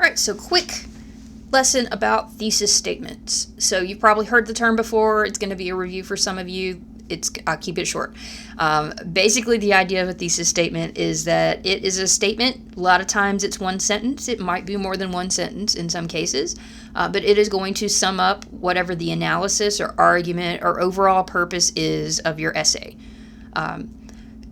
All right, so quick lesson about thesis statements. So you've probably heard the term before. It's going to be a review for some of you. I'll keep it short. Basically, the idea of a thesis statement is that it is a statement. A lot of times it's one sentence. It might be more than one sentence in some cases, but it is going to sum up whatever the analysis or argument or overall purpose is of your essay.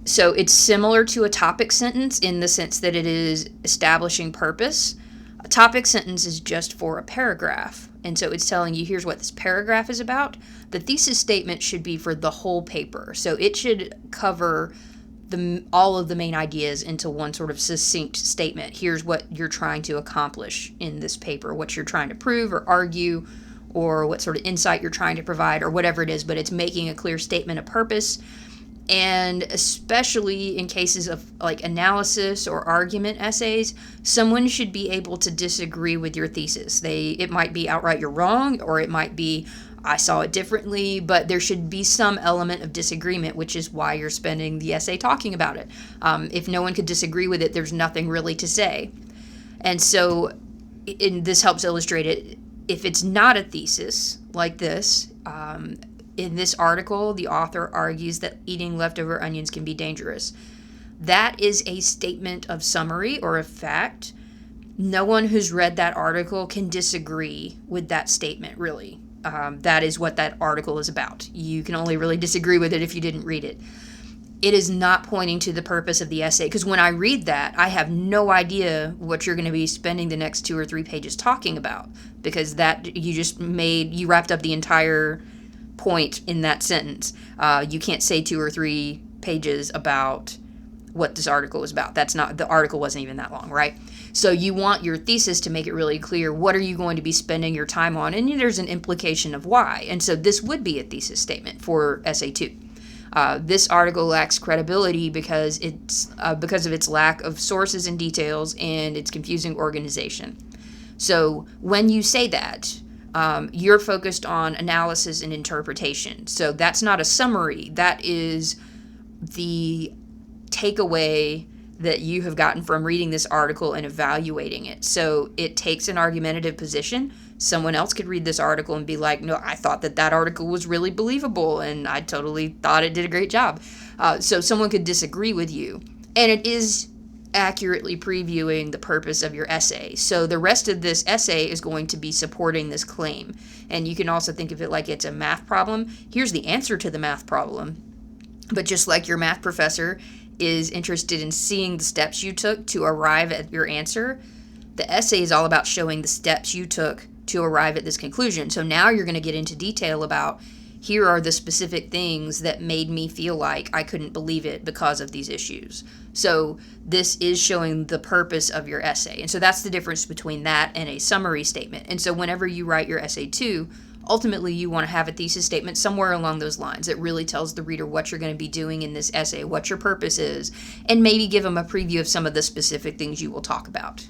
So it's similar to a topic sentence in the sense that it is establishing purpose. A topic sentence is just for a paragraph, and so it's telling you here's what this paragraph is about. The thesis statement should be for the whole paper, so it should cover all of the main ideas into one sort of succinct statement. Here's what you're trying to accomplish in this paper, what you're trying to prove or argue, or what sort of insight you're trying to provide, or whatever it is, but it's making a clear statement of purpose. And especially in cases of like analysis or argument essays, someone should be able to disagree with your thesis. It might be outright you're wrong, or it might be I saw it differently, but there should be some element of disagreement, which is why you're spending the essay talking about it. If no one could disagree with it, there's nothing really to say. And so this helps illustrate it. If it's not a thesis like this, in this article, the author argues that eating leftover onions can be dangerous. That is a statement of summary or of fact. No one who's read that article can disagree with that statement, really. That is what that article is about. You can only really disagree with it if you didn't read it. It is not pointing to the purpose of the essay, because when I read that, I have no idea what you're going to be spending the next 2 or 3 pages talking about, because that you wrapped up the entire point in that sentence. You can't say 2 or 3 pages about what this article is about. The article wasn't even that long, right? So you want your thesis to make it really clear, what are you going to be spending your time on? And there's an implication of why. And so this would be a thesis statement for essay 2. This article lacks credibility because of its lack of sources and details and its confusing organization. So when you say that, you're focused on analysis and interpretation. So that's not a summary. That is the takeaway that you have gotten from reading this article and evaluating it. So it takes an argumentative position. Someone else could read this article and be like, no, I thought that article was really believable, and I totally thought it did a great job. So someone could disagree with you. And it is accurately previewing the purpose of your essay. So the rest of this essay is going to be supporting this claim. And you can also think of it like it's a math problem. Here's the answer to the math problem. But just like your math professor is interested in seeing the steps you took to arrive at your answer, the essay is all about showing the steps you took to arrive at this conclusion. So now you're going to get into detail about, here are the specific things that made me feel like I couldn't believe it because of these issues. So this is showing the purpose of your essay. And so that's the difference between that and a summary statement. And so whenever you write your essay 2, ultimately you want to have a thesis statement somewhere along those lines that really tells the reader what you're going to be doing in this essay, what your purpose is, and maybe give them a preview of some of the specific things you will talk about.